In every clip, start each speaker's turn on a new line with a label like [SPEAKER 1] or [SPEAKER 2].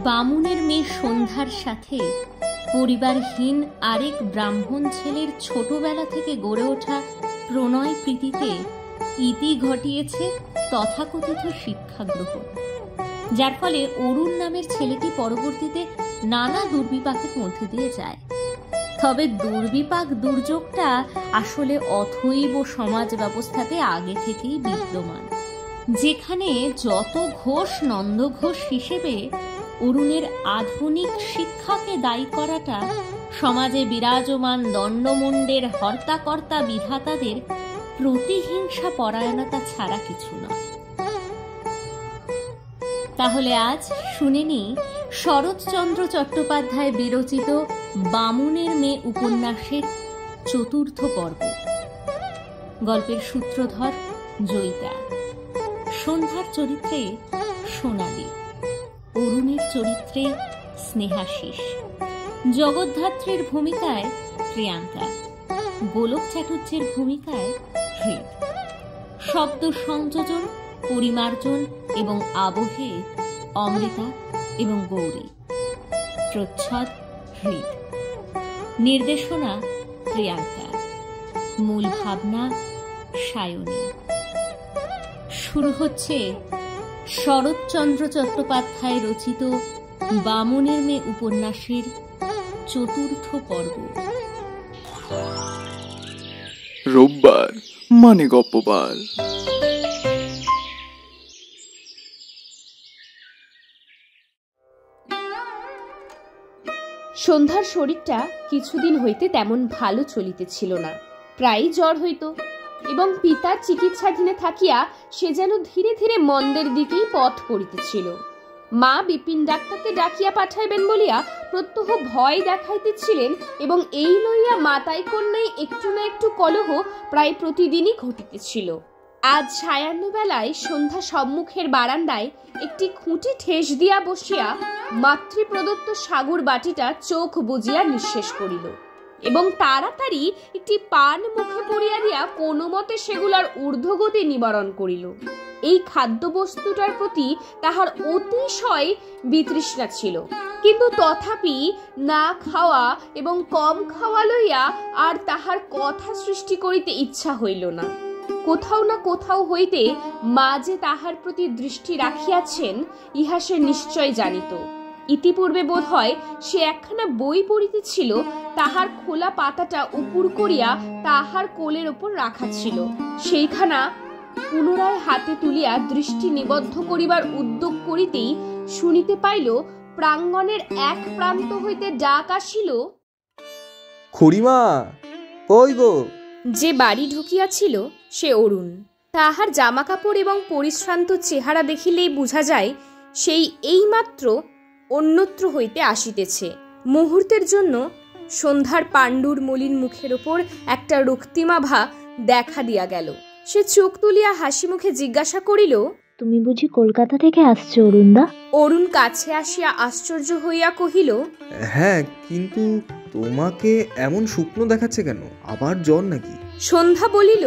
[SPEAKER 1] বামুনের মেয়ে সন্ধ্যার সাথে পরিবারহীন আরেক ব্রাহ্মণ ছেলের ছোটবেলা থেকে গড়ে ওঠা প্রণয় প্রীতিতে ইতি ঘটিয়েছে তথাকথিত শিক্ষা গ্রহণ, যার ফলে অরুণ নামের ছেলেটি পরবর্তীতে নানা দুর্বিপাকের মধ্যে দিয়ে যায়। তবে দুর্বিপাক দুর্যোগটা আসলে অথৈব সমাজ ব্যবস্থাতে আগে থেকেই বিদ্যমান, যেখানে যত ঘোষ নন্দ ঘোষ হিসেবে অরুণের আধুনিক শিক্ষাকে দায়ী করাটা সমাজে বিরাজমান দণ্ডমুণ্ডের হর্তাকর্তা বিধাতাদের প্রতিহিংসা পরায়ণতা ছাড়া কিছু নয়। তাহলে আজ শুনে নি শরৎচন্দ্র চট্টোপাধ্যায় বিরচিত বামুনের মেয়ে উপন্যাসের চতুর্থ পর্ব। গল্পের সূত্রধর জয়িতা, সন্ধ্যার চরিত্রে সোনালী, অরুণের চরিত্রে স্নেহাশিস, জগদ্ধাত্রীর ভূমিকায় প্রিয়াঙ্কা, গোলক চাটুর্যের ভূমিকায় হৃদ। শব্দ সংযোজন, পরিমার্জন এবং আবহে অমৃতা এবং গৌরী। প্রচ্ছদ হৃদ, নির্দেশনা প্রিয়াঙ্কা, মূল ভাবনা সায়নী। শুরু হচ্ছে শরৎচন্দ্র চট্টোপাধ্যায় রচিত বামুনের মেয়ে উপন্যাসের চতুর্থ পর্ব।
[SPEAKER 2] রোববার মানে গপ্পবার।
[SPEAKER 3] সন্ধ্যার শরীরটা কিছুদিন হইতে তেমন ভালো চলিতেছিল না, প্রায়ই জ্বর হইত এবং পিতার চিকিৎসাধীনে থাকিয়া সে যেন ধীরে ধীরে মন্দের দিকেই পথ করিতেছিল। মা বিপিন ডাক্তারকে ডাকিয়া পাঠাইবেন বলিয়া প্রত্যহ ভয় দেখাইতেছিলেন এবং এই লইয়া মাতাই কন্যায় একটু না একটু কলহ প্রায় প্রতিদিনই ঘটিতেছিল। আজ সায়াহ্নবেলায় সন্ধ্যা সম্মুখের বারান্দায় একটি খুঁটি ঠেস দিয়া বসিয়া মাতৃপ্রদত্ত সাগুর বাটিটা চোখ বুজিয়া নিঃশেষ করিল এবং তাড়াতাড়ি একটি পান মুখে পড়িয়া দিয়া কোনো মতে সেগুলার ঊর্ধ্বগতি নিবারণ করিল। এই খাদ্যবস্তুটার প্রতি তাহার অতিশয় বিতৃষ্ণা ছিল, কিন্তু তথাপি না খাওয়া এবং কম খাওয়া লইয়া আর তাহার কথা সৃষ্টি করিতে ইচ্ছা হইল না। কোথাও না কোথাও হইতে মা যে তাহার প্রতি দৃষ্টি রাখিয়াছেন ইহা সে নিশ্চয় জানিত। ইতিপূর্বে বোধ হয় সে একখানা বই পড়িতেছিল, তাহার খোলা পাতাটা উপুর করিয়া তাহার কোলের ওপর রাখা ছিল। সেইখানা পুনরায় হাতে তুলিয়া দৃষ্টি নিবদ্ধ করিবার উদ্যোগ করিতেই শুনিতে পাইল প্রাঙ্গণের এক প্রান্ত হইতে ডাক আসিল,
[SPEAKER 4] খুড়িমা কই গো?
[SPEAKER 3] যে বাড়ি ঢুকিয়াছিল সে অরুণ। তাহার জামা কাপড় এবং পরিশ্রান্ত চেহারা দেখিলেই বোঝা যায় সেই এইমাত্র অন্যত্র হইতে আসিতেছে। মুহূর্তের জন্য সন্ধ্যার পাণ্ডুর মলিন মুখের ওপর একটা রক্তিমাভা দেখা দিয়া গেল। সে চোখ তুলিয়া হাসি মুখে জিজ্ঞাসা করিল,
[SPEAKER 5] তুমি বুঝি কলকাতা থেকে আসছো অরুণদা?
[SPEAKER 3] অরুণ কাছে আসিয়া আশ্চর্য হইয়া কহিল,
[SPEAKER 4] হ্যাঁ, কিন্তু তোমাকে এমন শুকনো দেখাচ্ছে কেন? আবার জ্বর নাকি?
[SPEAKER 3] সন্ধ্যা বলিল,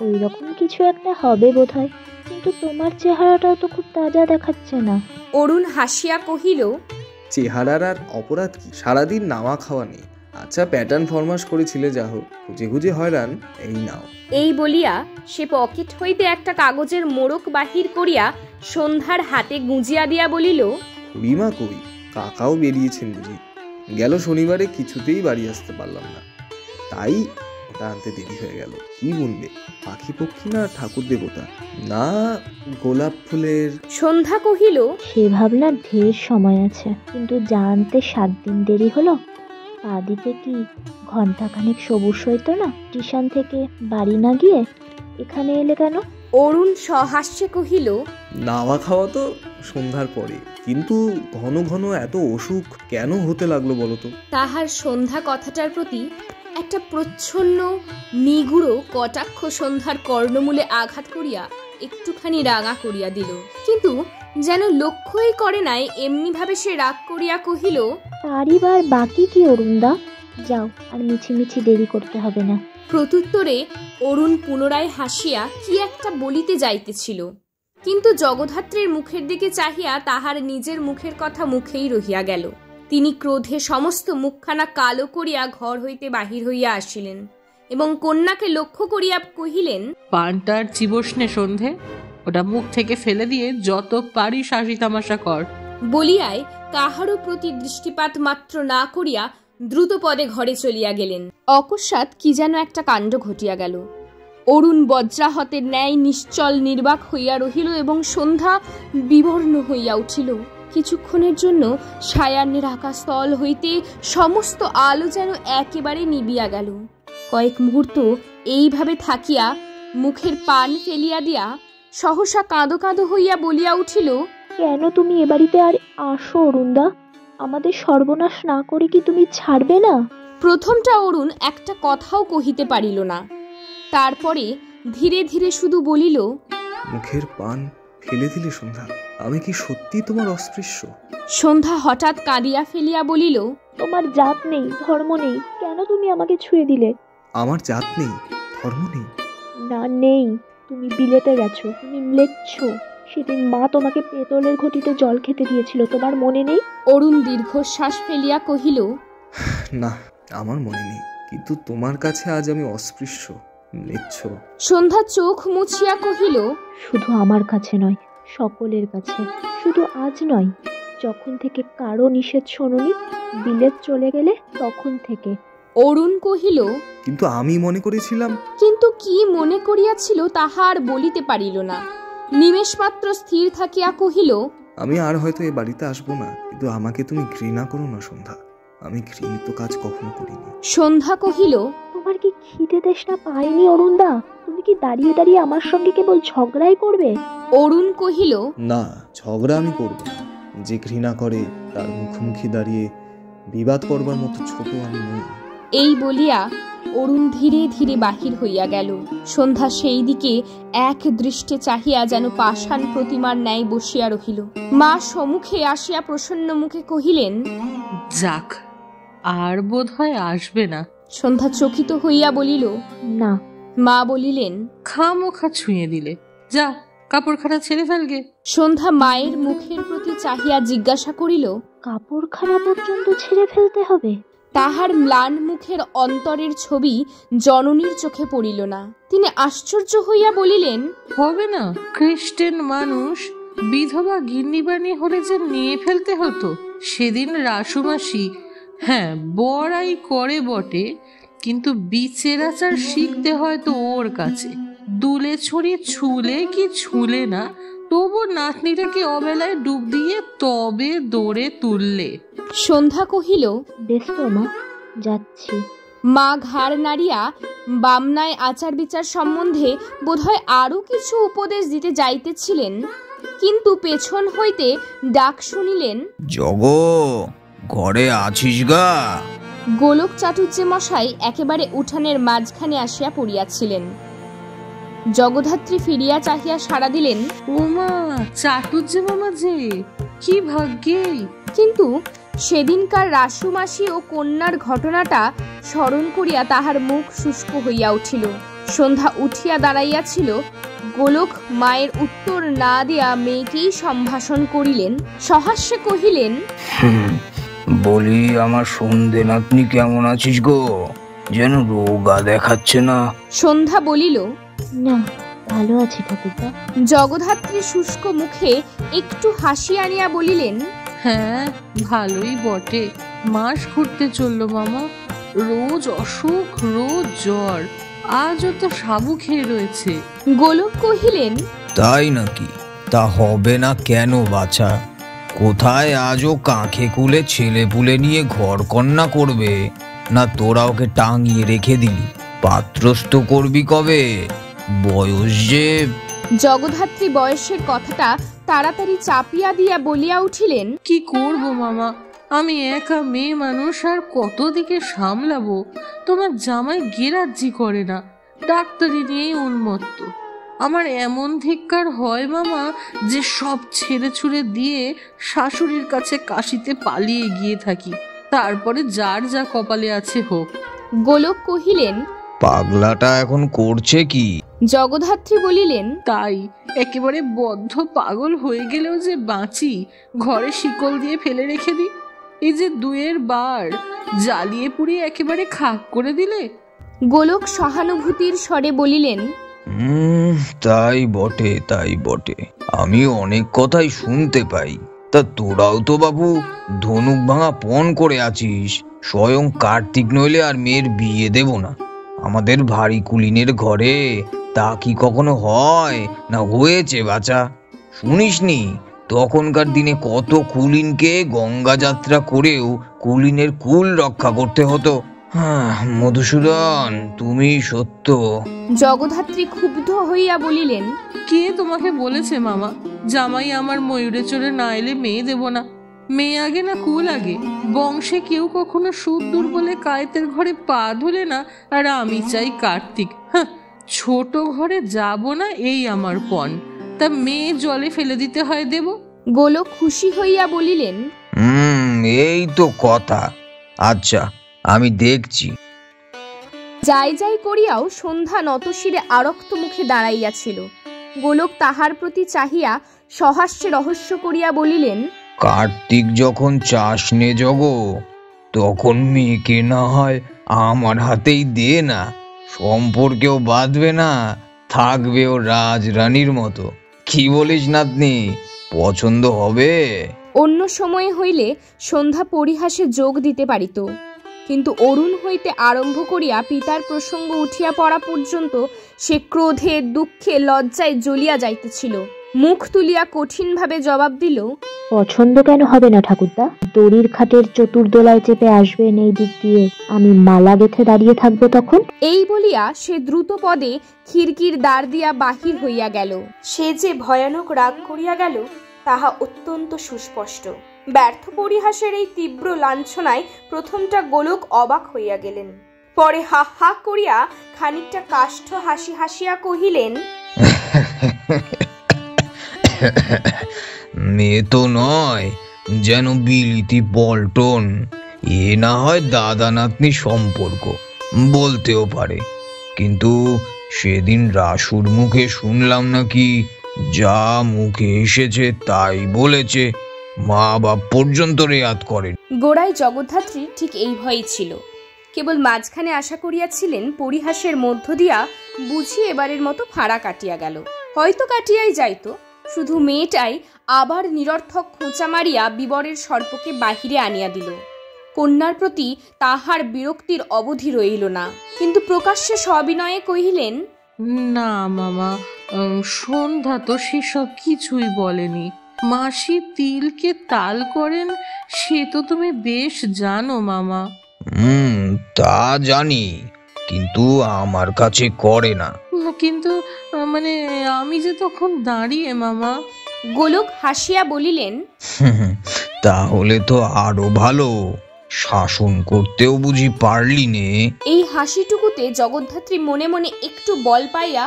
[SPEAKER 5] ওই রকম কিছু একটা হবে বোধহয়, কিন্তু তোমার চেহারাটাও তো খুব তাজা দেখাচ্ছে না।
[SPEAKER 3] অরুণ হাসিয়া কহিল,
[SPEAKER 4] চেহারার আর অপরাধ কি? সারাদিন নাওয়া খাওয়া নেই। আচ্ছা, প্যাটার্ন ফরমাস করেছিলে, যা হোক, খুঁজে খুঁজে হয়রান, এই নাও।
[SPEAKER 3] এই বলিয়া সে পকেট হইতে একটা কাগজের মোড়ক বাহির করিয়া সন্ধ্যার হাতে গুঁজিয়া দিয়া বলিল,
[SPEAKER 4] খুড়িমা কই? কাকাও বেরিয়েছেন বুঝি? গেল শনিবারে কিছুতেই বাড়ি আসতে পারলাম না, তাই ওটা আনতে দেরি হয়ে গেল। কি বুনবে, পাখি পক্ষী না ঠাকুর দেবতা? না, গোলাপ ফুলের।
[SPEAKER 3] সন্ধ্যা কহিল,
[SPEAKER 5] সে ভাবনার ঢের সময় আছে, কিন্তু জানতে 7 দিন দেরি হলো। পা দিতে কি ঘন্টাখানেক সবুজ হইতো না? স্টেশন থেকে বাড়ি না গিয়ে এখানে এলে কেন?
[SPEAKER 3] অরুণ সহাস্যে কহিল,
[SPEAKER 4] নাওয়া খাওয়া তো সন্ধ্যার পরে, কিন্তু ঘন ঘন এত অসুখ কেন হতে লাগলো বলতো?
[SPEAKER 3] তাহার সন্ধ্যা কথাটার প্রতি একটা প্রচ্ছন্ন নিগুড়ো কটাক্ষ সন্ধ্যার কর্ণমূলে আঘাত করিয়া একটুখানি রাঙা করিয়া দিল, কিন্তু যেন লক্ষ্যই করে নাই এমনি ভাবে সে রাগ করিয়া কহিল,
[SPEAKER 5] পারিবার বাকি কি অরুণদা? যাও, আর মিছিমিছি দেরি করতে হবে না।
[SPEAKER 3] প্রত্যুত্তরে অরুণ পুনরায় হাসিয়া কি একটা বলিতে যাইতেছিল, কিন্তু জগদ্ধাত্রীর মুখের দিকে চাহিয়া তাহার নিজের মুখের কথা মুখেই রহিয়া গেল। তিনি ক্রোধে সমস্ত মুখখানা কালো করিয়া ঘর হইতে বাহির হইয়া আসিলেন এবং কন্যাকে লক্ষ্য করিয়া কহিলেন,
[SPEAKER 6] পানটার চিবসনে সন্ধে, ওটা মুখ থেকে ফেলে দিয়ে যত পারিস হাসি তামাশা কর।
[SPEAKER 3] বলিয়ায় কাহারও প্রতি দৃষ্টিপাত মাত্র না করিয়া দ্রুত পদে ঘরে চলিয়া গেলেন। অকস্মাৎ কি যেন একটা কাণ্ড ঘটিয়া গেল। অরুণ বজ্রাহতের ন্যায় নিশ্চল নির্বাক হইয়া রহিল এবং সন্ধ্যা বিবর্ণ হইয়া উঠিল। কিছুক্ষণের জন্য সায়াহ্নের আকাশতল হইতে সমস্ত আলো যেন একেবারে নিবিয়া গেল। কয়েক মুহূর্ত এইভাবে থাকিয়া মুখের পান ফেলিয়া দিয়া সহসা কাঁদো কাঁদো হইয়া বলিয়া উঠিল,
[SPEAKER 5] কেন তুমি এ বাড়িতে আর আসো অরুণদা? আমাদের সর্বনাশ না করে কি তুমি ছাড়বে না?
[SPEAKER 3] প্রথমটা অরুণ একটা কথাও কহিতে পারিল না। তারপরে ধীরে ধীরে শুধু বলিল,
[SPEAKER 4] মুখের পান ফেলে দিলে সন্ধ্যা? আমি কি সত্যি তোমার অস্পৃশ্য?
[SPEAKER 3] সন্ধ্যা হঠাৎ কাঁদিয়া ফেলিয়া বলিল,
[SPEAKER 5] তোমার জাত নেই, ধর্ম নেই, কেন তুমি আমাকে ছুঁয়ে দিলে?
[SPEAKER 4] আমার জাত নেই, ধর্ম নেই?
[SPEAKER 5] না, নেই। তুমি বিলেতে গেছো, তুমি ম্লেচ্ছ। সেদিন মা তোমাকে পেতলের ঘটিতে জল খেতে দিয়েছিল, তোমার মনে নেই?
[SPEAKER 3] অরুণ দীর্ঘশ্বাস ফেলিয়া কহিল,
[SPEAKER 4] না, আমার মনে নেই, কিন্তু তোমার কাছে আজ আমি অস্পৃশ্য, ম্লেচ্ছ।
[SPEAKER 3] সন্ধ্যা চোখ মুছিয়া কহিল,
[SPEAKER 5] শুধু আমার কাছে নয়, সকলের কাছে। শুধু আজ নয়, যখন থেকে কারো নিষেধ শোনোনি, বিলেত চলে গেলে তখন থেকে।
[SPEAKER 3] অরুণ কহিল,
[SPEAKER 4] কিন্তু আমি মনে করেছিলাম।
[SPEAKER 3] কিন্তু কি মনে করিয়াছিল তাহা আর বলিতে পারিল না। নিমেষ মাত্র স্থির থাকিয়া কহিল,
[SPEAKER 4] আমি আর হয়তো এ বাড়িতে আসবো না, কিন্তু আমাকে তুমি ঘৃণা করো না সন্ধ্যা। আমি ঘৃণিত কাজ কখনো করিনি।
[SPEAKER 3] সন্ধ্যা কহিল,
[SPEAKER 5] তোমার কি খিদে তেষ্টা পায়নি অরুণদা? তুমি কি দাঁড়িয়ে দাঁড়িয়ে আমার সঙ্গে কেবল ঝগড়াই করবে?
[SPEAKER 3] অরুণ কহিল,
[SPEAKER 4] না, ঝগড়া আমি করব না। যে ঘৃণা করে তার মুখোমুখি দাঁড়িয়ে বিবাদ করবার মতো ছোট আমি নই।
[SPEAKER 3] এই বলিয়া অরুণ ধীরে ধীরে বাহির হইয়া গেল। সন্ধ্যা সেই দিকে এক দৃষ্টে চাহিয়া যেন পাষাণ প্রতিমার ন্যায় বসিয়া রহিল। মা সম্মুখে আসিয়া প্রসন্ন মুখে কহিলেন,
[SPEAKER 6] যাক, আর বোধ হয় আসবে না।
[SPEAKER 3] সন্ধ্যা চকিত হইয়া বলিল,
[SPEAKER 5] না।
[SPEAKER 3] মা বলিলেন,
[SPEAKER 6] খামোখা ছুঁয়ে দিলে, যা কাপড়খানা ছেড়ে ফেলগে।
[SPEAKER 3] সন্ধ্যা মায়ের মুখের প্রতি চাহিয়া জিজ্ঞাসা করিল,
[SPEAKER 5] কাপড়খানা পর্যন্ত ছেড়ে ফেলতে হবে?
[SPEAKER 3] তাহার ম্লান মুখের অন্তরের ছবি জননীর চোখে পড়িল না। তিনি আশ্চর্য হইয়া বলিলেন,
[SPEAKER 6] হবে না? খ্রিস্টান মানুষ বিধবা গিন্নিবাণী হলে যে নিয়ে ফেলতে হতো। সেদিন রাসুমাসি, হ্যাঁ, বড়াই করে বটে, কিন্তু বিচার আচার শিখতে হয় তো ওর কাছে। দুলে ছড়িয়ে ছুলে কি ছুলে না, তবু নাতনিটাকে অবেলায় ডুব দিয়ে তবে দৌড়ে তুললে।
[SPEAKER 3] সন্ধ্যা কহিল,
[SPEAKER 5] বেশ তো মা, যাচ্ছি।
[SPEAKER 3] মা ঘাড় নাড়িয়া বামনায় আচার বিচার সম্বন্ধে বোধহয় আরো কিছু উপদেশ দিতে যাইতেছিলেন, কিন্তু পেছন হইতে ডাক শুনিলেন,
[SPEAKER 7] জগো, ঘরে আছিস গা?
[SPEAKER 3] গোলক চাটুর্যে মশাই একেবারে উঠানের মাঝখানে আসিয়া পড়িয়াছিলেন। জগদ্ধাত্রী ফিরিয়া চাহিয়া সাড়া দিলেন,
[SPEAKER 6] ওমা, চাটুর্যে মামা যে, কি ভাগ্যে!
[SPEAKER 3] কিন্তু সেদিনকার রাসুমাসি ও কন্যার ঘটনাটা স্মরণ করিয়া তাহার মুখ শুষ্ক হইয়া উঠিল। সন্ধ্যা উঠিয়া দাঁড়াইয়াছিল। গোলক মায়ের উত্তর না দিয়া মেয়েকেই সম্ভাষণ করিলেন। সহাস্যে কহিলেন,
[SPEAKER 7] বলি, আমার সন্ধে নাতনি কেমন আছিস গো? যেন রোগা দেখাচ্ছে না।
[SPEAKER 3] সন্ধ্যা বলিল,
[SPEAKER 5] না, ভালো আছি ঠাকুরদা।
[SPEAKER 3] জগদ্ধাত্রী শুষ্ক মুখে একটু হাসি আনিয়া বলিলেন,
[SPEAKER 6] হ্যাঁ, ভালোই বটে। মাস ঘুরতে চললো মামা, রোজ অসুখ, রোজ জ্বর, আজও তো সাবু খেয়ে রয়েছে।
[SPEAKER 3] গোলক কহিলেন,
[SPEAKER 7] তাই নাকি? তা হবে না কেন বাছা? কোথায় আজও কাঁখে কুলে ছেলে পুলে নিয়ে ঘর কন্যা করবে? না তোরা ওকে টাঙিয়ে রেখে দিলি? পাত্রস্থ করবি কবে? বয়স যে।
[SPEAKER 3] জগদ্ধাত্রী বয়সের কথাটা তাড়াতাড়ি চাপিয়া দিয়া বলিয়া উঠিলেন,
[SPEAKER 6] কি করব মামা, আমি একা মেয়ে মানুষ, আর কত দিকে সামলাবো। তোমার জামাই গেরাজ্জি করে না, ডাক্তারি নিয়েই উন্মত্ত। আমার এমন ধিক্কার হয় মামা যে সব ছেড়ে ছুড়ে দিয়ে শাশুড়ির কাছে কাশিতে পালিয়ে গিয়ে থাকি। তারপরে যার যা কপালে আছে হোক।
[SPEAKER 3] গোলক কহিলেন,
[SPEAKER 7] পাগলাটা এখন করছে কি?
[SPEAKER 3] জগদ্ধাত্রী বলিলেন,
[SPEAKER 6] তাই একেবারে বদ্ধ পাগল হয়ে গেলেও যে বাঁচি, ঘরে শিকল দিয়ে ফেলে রেখে দিই। এই যে দুয়ের বার জ্বালিয়ে পুড়িয়ে একেবারে খাক করে দিলে।
[SPEAKER 3] গোলক সহানুভূতির স্বরে বলিলেন,
[SPEAKER 7] তাই বটে, তাই বটে। আমি অনেক কথাই শুনতে পাই। তা তোরাও তো বাবু ধনুক ভাঙা পণ করে আছিস। স্বয়ং কার্তিক নইলে আর মেয়ের বিয়ে দেব না। আমাদের ভারী কুলিনের ঘরে তা কি কখনো হয় না হয়েছে বাছা? শুনিসনি তখনকার দিনে কত কুলিনকে গঙ্গা যাত্রা করেও কুলিনের কুল রক্ষা করতে হতো। মধুসূদন, তুমি সত্য।
[SPEAKER 3] জগদ্ধাত্রী ক্ষুব্ধ হইয়া বলিলেন,
[SPEAKER 6] কে তোমাকে বলেছে মামা জামাই আমার ময়ূরে চড়ে না এলে মেয়ে দেব না? মেয়ে আগে না কুল আগে? বংশে কেউ কখনো সুদূর বলে কায়েতের ঘরে পা ধুলে না, আর আমি চাই কার্তিক। ছোট ঘরে যাব না এই আমার পণ, তা মেয়ে জলে ফেলে দিতে হয় দেব?
[SPEAKER 3] গোলক খুশি হইয়া বলিলেন,
[SPEAKER 7] এই তো কথা। আচ্ছা, আমি দেখছি।
[SPEAKER 3] যাই যাই করিয়াও সন্ধ্যা নতশিরে আরক্ত মুখে দাঁড়াইয়াছিল। গোলক তাহার প্রতি চাহিয়া সহাস্যে রহস্য করিয়া বলিলেন,
[SPEAKER 7] কার্তিক যখন চাস নে জগ, তখন মেয়েকে না হয় আমার হাতেই দে না। সম্পর্কেও বাঁধবে না, থাকবেও রাজরানীর মতো। কি বলিস নাতনি, পছন্দ হবে?
[SPEAKER 3] অন্য সময়ে হইলে সন্ধ্যা পরিহাসে যোগ দিতে পারিত, কিন্তু অরুণ হইতে আরম্ভ করিয়া পিতার প্রসঙ্গ উঠিয়া পড়া পর্যন্ত সে ক্রোধে দুঃখে লজ্জায় জ্বলিয়া যাইতেছিল। মুখ তুলিয়া কঠিনভাবে জবাব দিল,
[SPEAKER 5] পছন্দ কেন হবে না ঠাকুরদা? দড়ির খাটের চতুর্দোলায় চেপে আসবেন এই দিক দিয়ে, আমি মালা গেথে দাঁড়িয়ে থাকবো তখন।
[SPEAKER 3] এই বলিয়া সে দ্রুত পদে খিড়কির দ্বার দিয়া বাহির হইয়া গেল। সে যে ভয়ানক রাগ করিয়া গেল তাহা অত্যন্ত সুস্পষ্ট। ব্যর্থ পরিহাসের এই তীব্র লাঞ্ছনায় প্রথমটা গোলক অবাক হইয়া গেলেন। পরে হা হা করিয়া খানিকটা কাষ্ঠ হাসি হাসিয়া কহিলেন,
[SPEAKER 7] মেয়ে তো নয়, যেন বিলিতি পল্টন। এ না হয় দাদা নাতনি সম্পর্ক বলতেও পারে, কিন্তু সেদিন রাসুর মুখে শুনলাম নাকি যা মুখে এসেছে তাই বলেছে, মা বাপ পর্যন্ত রেয়াত করেন।
[SPEAKER 3] গোড়ায় জগদ্ধাত্রী ঠিক এই ভয়ই ছিল। কেবল মাঝখানে আশা করিয়াছিলেন পরিহাসের মধ্য দিয়া বুঝি এবারের মতো ফাঁড়া কাটিয়া গেল। হয়তো কাটিয়াই যাইত, শুধু মেয়েটাই আবার নিরর্থক খোঁচা মারিয়া বিবরের সর্পকে বাহিরে আনিয়া দিল। কন্যার প্রতি তাহার বিরক্তির অবধি রইল না, কিন্তু প্রকাশ্যে সবিনয়ে কহিলেন,
[SPEAKER 6] না মামা, সন্ধ্যা তো সেসব কিছুই বলেনি। মাসি তিলকে তাল করেন সে তো তুমি বেশ জানো মামা।
[SPEAKER 7] তা জানি, কিন্তু আমার কাছে করে না।
[SPEAKER 6] কিন্তু মানে আমি যে তখন দাঁড়িয়ে মামা।
[SPEAKER 3] গোলক হাসিয়া বলিলেন,
[SPEAKER 7] তাহলে তো আরো ভালো, শাসন করতেও বুঝি পারলি নে।
[SPEAKER 3] এই হাসিটুকুতে জগদ্ধাত্রী মনে মনে একটু বল পাইয়া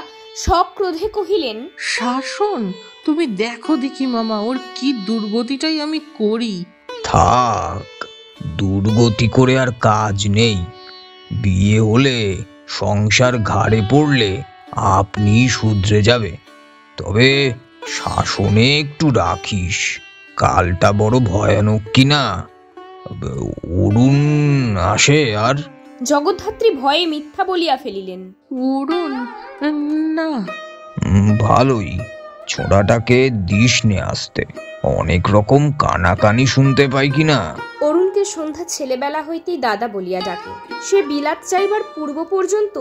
[SPEAKER 3] সক্রোধে কহিলেন,
[SPEAKER 6] শাসন? তুমি দেখো দেখি মামা, ওর কি দুর্গতিটাই আমি করি।
[SPEAKER 7] থাক, দুর্গতি করে আর কাজ নেই। বিয়ে হলে, সংসার ঘাড়ে পড়লে আপনি শুধরে যাবে। তবে শাসনে একটু রাখিস, কালটা বড় ভয়ানক কিনা। অরুণ আসে আর?
[SPEAKER 3] জগদ্ধাত্রী ভয়ে মিথ্যা বলিয়া ফেলিলেন,
[SPEAKER 6] অরুণ না।
[SPEAKER 7] ভালোই, ছোড়াটাকে দিস নে আসতে। অনেক রকম কানাকানি শুনতে পাই কিনা।
[SPEAKER 3] অরুণকে সন্ধ্যা ছেলেবেলা হইতেই দাদা বলিয়া ডাকে। সে বিলাত যাইবার পূর্ব পর্যন্ত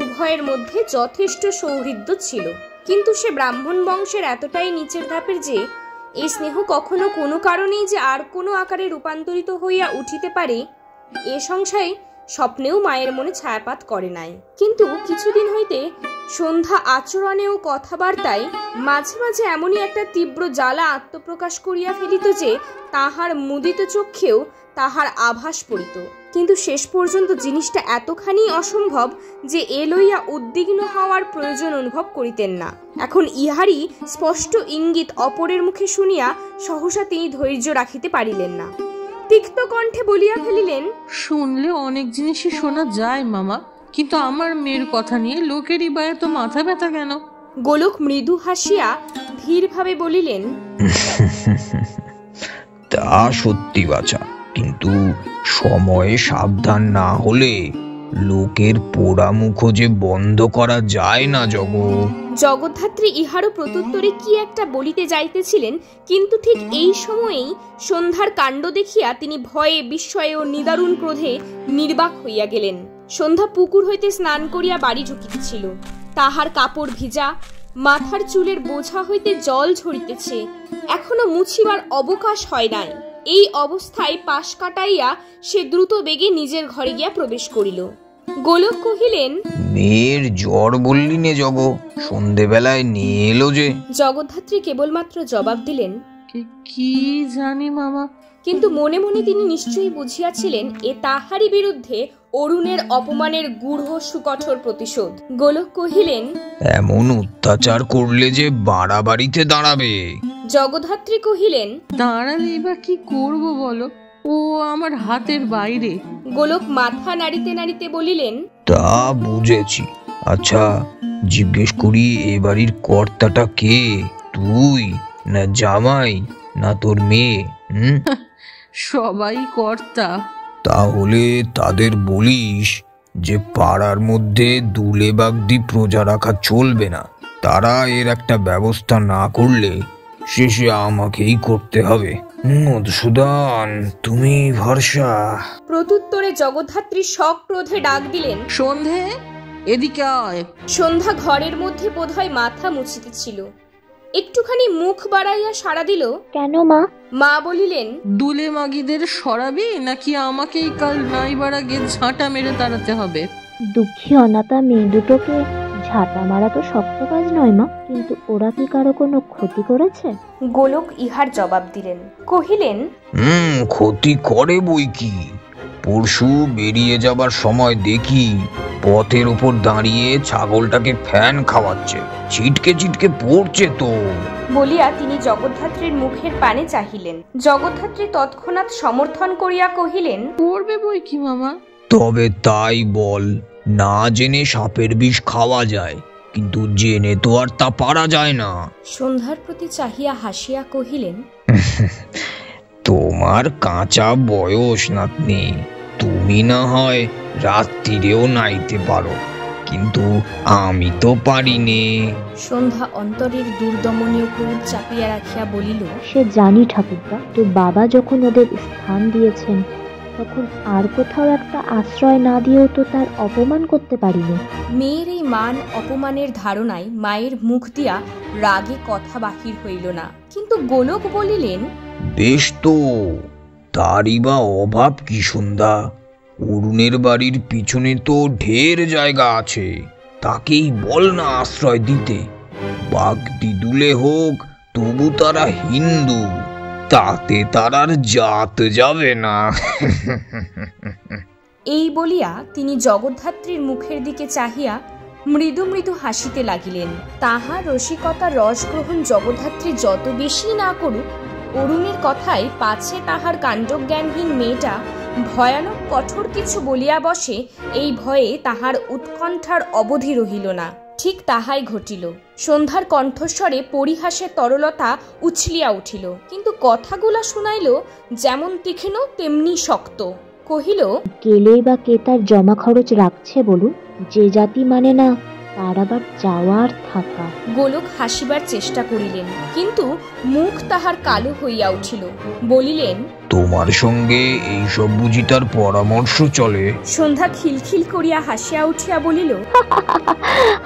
[SPEAKER 3] উভয়ের মধ্যে যথেষ্ট সৌহৃদ্য ছিল, কিন্তু সে ব্রাহ্মণ বংশের এতটাই নিচের ধাপের যে এই স্নেহ কখনো কোনো কারণেই যে আর কোনো আকারে রূপান্তরিত হইয়া উঠিতে পারে এ সংশয় স্বপ্নেও মায়ের মনে ছায়াপাত করে নাই। কিন্তু কিছুদিন হইতে সন্ধ্যা আচরণে ও কথাবার্তায় মাঝে মাঝে এমনই একটা তীব্র জ্বালা আত্মপ্রকাশ করিয়া ফেলিত যে তাহার মুদিত চক্ষেও তাহার আভাস পড়িত। কিন্তু শেষ পর্যন্ত জিনিসটা এতখানি অসম্ভব যে এ লইয়া উদ্বিগ্ন হওয়ার প্রয়োজন অনুভব করিতেন না। এখন ইহারই স্পষ্ট ইঙ্গিত অপরের মুখে শুনিয়া সহসা তিনি ধৈর্য রাখিতে পারিলেন না। তিক্ত কণ্ঠে বলিয়া ফেলিলেন,
[SPEAKER 6] শুনলে অনেক জিনিসই শোনা যায় মামা, কিন্তু আমার মেয়ের কথা নিয়ে লোকেরই বা এত মাথা ব্যথা কেন?
[SPEAKER 3] গোলক মৃদু হাসিয়া ধীরভাবে বলিলেন,
[SPEAKER 7] তা সত্যি বাছা, কিন্তু সময়ে সাবধান না হলে লোকের পোড়া মুখো যে বন্ধ করা যায় না জগ।
[SPEAKER 3] জগদ্ধাত্রী ইহারও প্রত্যুত্তরে কি একটা বলিতে যাইতেছিলেন, কিন্তু ঠিক এই সময়েই সন্ধ্যার কাণ্ড দেখিয়া তিনি ভয়ে বিস্ময়ে ও নিদারুণ ক্রোধে নির্বাক হইয়া গেলেন। সন্ধ্যা পুকুর হইতে স্নান করিয়া বাড়ি ঢুকিতেছিল। তাহার কাপড় ভিজা, মাথার চুলের বোঝা হইতে জল ঝরিতেছে, এখনো মুছিবার অবকাশ হয় নাই। এই অবস্থায় পাশ কাটাইয়া সে দ্রুত বেগে নিজের ঘরে গিয়া প্রবেশ করিল। গোলক কহিলেন,
[SPEAKER 7] মেয়ের জ্বর বললি নে জগ, সন্ধেবেলায় নিয়ে এলো যে।
[SPEAKER 3] জগদ্ধাত্রী কেবলমাত্র জবাব দিলেন,
[SPEAKER 6] কি জানি মামা।
[SPEAKER 3] কিন্তু মনে মনে তিনি নিশ্চয়ই বুঝিয়াছিলেন এ তাহারই বিরুদ্ধে অরুণের অপমানের গূঢ় সুকঠোর প্রতিশোধ। গোলক কহিলেন,
[SPEAKER 7] এমন অত্যাচার করলে যে বাড়াবাড়িতে দাঁড়াবে।
[SPEAKER 3] জগদ্ধাত্রী কহিলেন,
[SPEAKER 6] দাঁড়ালে বা কি করব বলো, ও আমার হাতের বাইরে।
[SPEAKER 3] গোলক মাথা নাড়িতে নাড়িতে বলিলেন,
[SPEAKER 7] তা বুঝেছি। আচ্ছা জিজ্ঞেস করি, এ বাড়ির কর্তাটা কে? তুই না জামাই না তোর মেয়ে?
[SPEAKER 6] সবাই কর্তা।
[SPEAKER 7] তাহলে তাদের বলিস যে পাড়ার মধ্যে দুলে বাগদি প্রজা রাখা চলবে না। তারা এর একটা ব্যবস্থা না করলে শেষে আমাকেই করতে হবে। মধুসূদন, তুমি ভরসা।
[SPEAKER 3] প্রত্যুত্তরে জগদ্ধাত্রী সক্রোধে ডাক দিলেন,
[SPEAKER 6] সন্ধে, এদিকে আয়।
[SPEAKER 3] সন্ধ্যা ঘরের মধ্যে বোধহয় মাথা মুছিতেছিল। একটুখানি মুখ বাড়াইয়া সাড়া দিল।
[SPEAKER 5] কেন মা?
[SPEAKER 3] মা বলিলেন,
[SPEAKER 6] দুলে মাগিদের সরাবি নাকি আমাকেই কাল নাইবার আগে ঝাঁটা মেরে তাড়াতে হবে?
[SPEAKER 5] দুঃখী অনাথা মেয়ে দুটোকে ঝাঁটা মারা তো শক্ত কাজ নয় মা, কিন্তু ওরা কি কারো কোনো ক্ষতি করেছে?
[SPEAKER 3] গোলক ইহার জবাব দিলেন, কহিলেন,
[SPEAKER 7] ক্ষতি করে বই কি। পরশু বেরিয়ে যাবার সময় দেখি পথের উপর দাঁড়িয়ে ছাগলটাকে ফ্যান খাওয়াচ্ছে, ছিটকে ছিটকে পড়ছে তো।
[SPEAKER 3] বলিয়া তিনি জগদ্ধাত্রীর মুখের পানে চাহিলেন। জগদ্ধাত্রী তৎক্ষণাৎ সমর্থন করিয়া কহিলেন,
[SPEAKER 6] পড়বে বই কি মামা।
[SPEAKER 7] তবে তাই বল, না জেনে সাপের বিষ খাওয়া যায়, কিন্তু জেনে তো আর তা পারা যায় না।
[SPEAKER 3] সন্ধ্যার প্রতি চাহিয়া হাসিয়া কহিলেন,
[SPEAKER 7] তোমার কাঁচা বয়স নাতনি, তুমি না হয় রাত্রিরেও নাইতে পারো, কিন্তু আমি তো পারি নে।
[SPEAKER 3] সন্ধ্যা অন্তরের দুর্দমনীয় ক্রোধ চাপিয়া রাখিয়া বলিল,
[SPEAKER 5] সে জানি ঠাকুরদা, তো বাবা যখন ওদের স্থান দিয়েছেন তখন আর কোথাও একটা আশ্রয় না দিয়েও তো তার অপমান করতে পারিনি।
[SPEAKER 3] মেয়ের এই মান অপমানের ধারণায় মায়ের মুখ দিয়া রাগে কথা বাহির হইল না। কিন্তু গোলক বলিলেন,
[SPEAKER 7] বেশ তো, তারই বা অভাব কি সন্ধ্যা? অরুণের বাড়ির পিছনে তো ঢের জায়গা আছে, তাকেই বল না আশ্রয় দিতে। বাগদি দুলে হোক, তবু তারা হিন্দু, তাতে তারার জাত যাবে না।
[SPEAKER 3] এই বলিয়া তিনি জগদ্ধাত্রীর মুখের দিকে চাহিয়া মৃদু মৃদু হাসিতে লাগিলেন। তাহার রসিকতার রসগ্রহণ জগদ্ধাত্রী যত বেশি না করুক, অরুণের কথায় পাছে তাহার কাণ্ডজ্ঞানহীন মেয়েটা ভয়ানক কঠোর কিছু বলিয়া বসে, এই ভয়ে তাহার উৎকণ্ঠার অবধি রহিল না। ঠিক তাহাই ঘটিল। সন্ধ্যার কণ্ঠস্বরে পরিহাসের তরলতা উছলিয়া উঠিল, কিন্তু কথাগুলা শুনাইল যেমন তীক্ষ্ণ তেমনি শক্ত। কহিল,
[SPEAKER 5] গেলেই বা কে তার জমা খরচ রাখছে বলুন? যে জাতি মানে না তার আবার যাওয়ার থাকা।
[SPEAKER 3] গোলক হাসিবার চেষ্টা করিলেন, কিন্তু মুখ তাহার কালো হইয়া উঠিল। বলিলেন,
[SPEAKER 7] তোমার সঙ্গে এইসব বুঝি তার পরামর্শ চলে?
[SPEAKER 3] সন্ধ্যা খিলখিল করিয়া হাসিয়া উঠিয়া বলিল,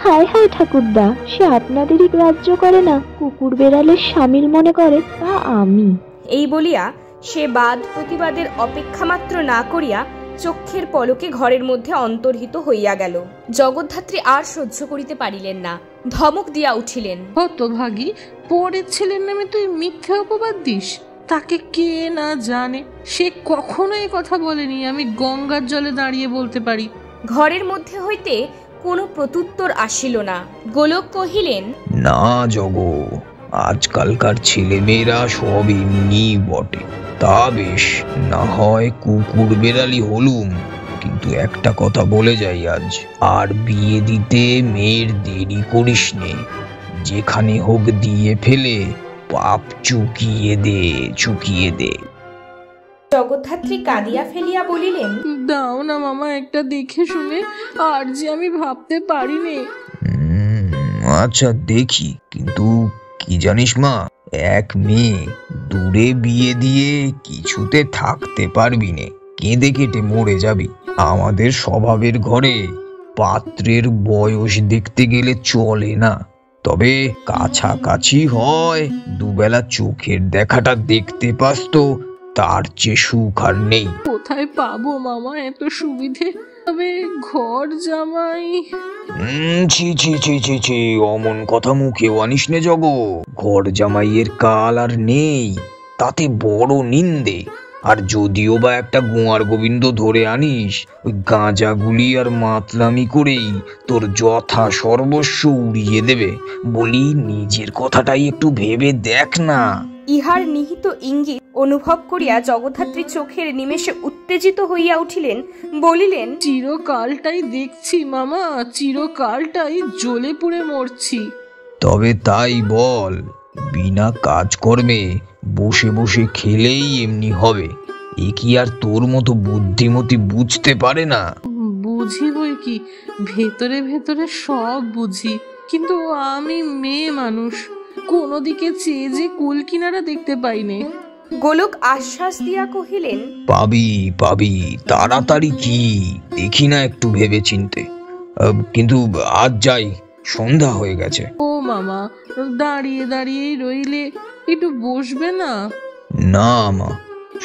[SPEAKER 5] হায় হায় ঠাকুরদা, সে আপনাদেরই গ্রাহ্য করে না, কুকুর বেড়ালের স্বামীর মনে করে তা আমি।
[SPEAKER 3] এই বলিয়া সে বাদ প্রতিবাদের অপেক্ষা মাত্র না করিয়া চক্ষের পলকে ঘরের মধ্যে অন্তর্হিত হইয়া গেল। জগদ্ধাত্রী আর সহ্য করিতে পারিলেন না, ধমক দিয়া উঠিলেন,
[SPEAKER 6] হতভাগী, পরের ছেলের নামে তুই মিথ্যে অপবাদ দিস? তাকে কে না জানে, সে কখনো এই কথা বলেনি, আমি গঙ্গার জলে দাঁড়িয়ে বলতে পারি।
[SPEAKER 3] ঘরের মধ্যে হইতে কোনো প্রত্যুত্তর আসিল না। গোলক কহিলেন,
[SPEAKER 7] না জগ, আজকালকার ছেলেমেয়েরা সব এমনি বটে। তা বেশ, না হয় কুকুর বেড়ালি হলুম, কিন্তু একটা কথা বলে যাই আজ, আর বিয়ে দিতে মেয়ের দেরি করিস নে। যেখানে হোক দিয়ে ফেলে পাপ চুকিয়ে দে।
[SPEAKER 3] জগদ্ধাত্রী কাঁদিয়া ফেলিয়া বলিলেন,
[SPEAKER 6] দাও না মামা একটা দেখে শুনে, আর যে আমি ভাবতে পারিনি।
[SPEAKER 7] আচ্ছা দেখি, কিন্তু কি জানিস মা, এক মেয়ে দূরে বিয়ে দিয়ে কিছুতে থাকতে পারবি নে, কেঁদে কেটে মরে যাবি। আমাদের স্বভাবের ঘরে পাত্রের বয়স দেখতে গেলে চলে না, তবে কাছাকাছি হয়, দুবেলা চোখের দেখাটা দেখতে পাস তো তার চেয়ে সুখ আর নেই।
[SPEAKER 6] কোথায় পাবো মামা এত সুবিধে? তবে ঘর জামাই।
[SPEAKER 7] ছি, অমন কথা মুখেও আনিস নে জগ। ঘর জামাইয়ের কাল আর নেই, তাতে বড় নিন্দে। আর যদিও বা একটা গোয়ার গোবিন্দ ধরে আনিস, ওই গাঁজাগুলি আর মাতলামি করেই তোর যথা সর্বস্ব উড়িয়ে দেবে। বলি, নিজের কথাটাই একটু ভেবে দেখ না।
[SPEAKER 3] ইহার নিহিত ইঙ্গিত অনুভব করিয়া জগদ্ধাত্রী চোখের নিমেষে উত্তেজিত হইয়া উঠিলেন, বলিলেন,
[SPEAKER 6] চিরকালটাই দেখছি মামা, চিরকালটাই জ্বলে পুড়ে মরছি।
[SPEAKER 7] তবে তাই বল, বিনা কাজকর্মে বসে বসে খেলেই এমনি হবে? এ কি আর তোর মতো বুদ্ধিমতী বুঝতে পারে না?
[SPEAKER 6] বুঝি বই কি, ভেতরে ভেতরে সব বুঝি, কিন্তু আমি মেয়ে মানুষ, কোনো দিকে চেয়ে যে কুল কিনারা দেখতে পাইনি।
[SPEAKER 3] গোলক আশ্বাস দিয়া কহিলেন,
[SPEAKER 7] পাবি, তাড়াতাড়ি কি, দেখি না একটু ভেবে চিনতে। কিন্তু আজ যাই, সন্ধ্যা হয়ে গেছে।
[SPEAKER 6] ও মামা, দাঁড়িয়ে দাঁড়িয়েই রইলে, একটু বসবে না?
[SPEAKER 7] না মা,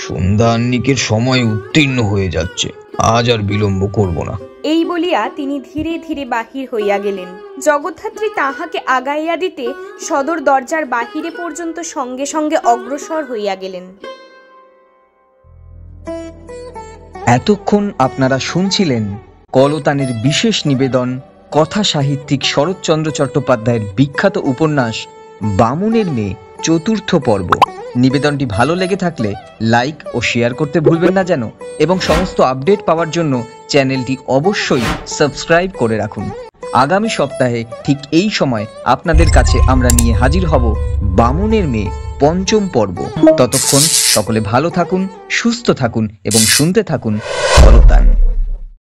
[SPEAKER 7] সন্ধ্যা আহ্নিকের সময় উত্তীর্ণ হয়ে যাচ্ছে, আজ আর বিলম্ব করব না।
[SPEAKER 3] এই বলিয়া তিনি ধীরে ধীরে বাহির হইয়া গেলেন। জগদ্ধাত্রী তাহাকে আগাইয়া দিতে সদর দরজার বাহিরে পর্যন্ত সঙ্গে সঙ্গে অগ্রসর হইয়া গেলেন।
[SPEAKER 8] এতক্ষণ আপনারা শুনছিলেন কলতানের বিশেষ নিবেদন, কথা সাহিত্যিক শরৎচন্দ্র চট্টোপাধ্যায়ের বিখ্যাত উপন্যাস বামুনের মেয়ে চতুর্থ পর্ব। নিবেদনটি ভালো লেগে থাকলে লাইক ও শেয়ার করতে ভুলবেন না যেন, এবং সমস্ত আপডেট পাওয়ার জন্য চ্যানেলটি অবশ্যই সাবস্ক্রাইব করে রাখুন। আগামী সপ্তাহে ঠিক এই সময় আপনাদের কাছে আমরা নিয়ে হাজির হব বামুনের মেয়ে পঞ্চম পর্ব। ততক্ষণ সকলে ভালো থাকুন, সুস্থ থাকুন এবং শুনতে থাকুন কলতান।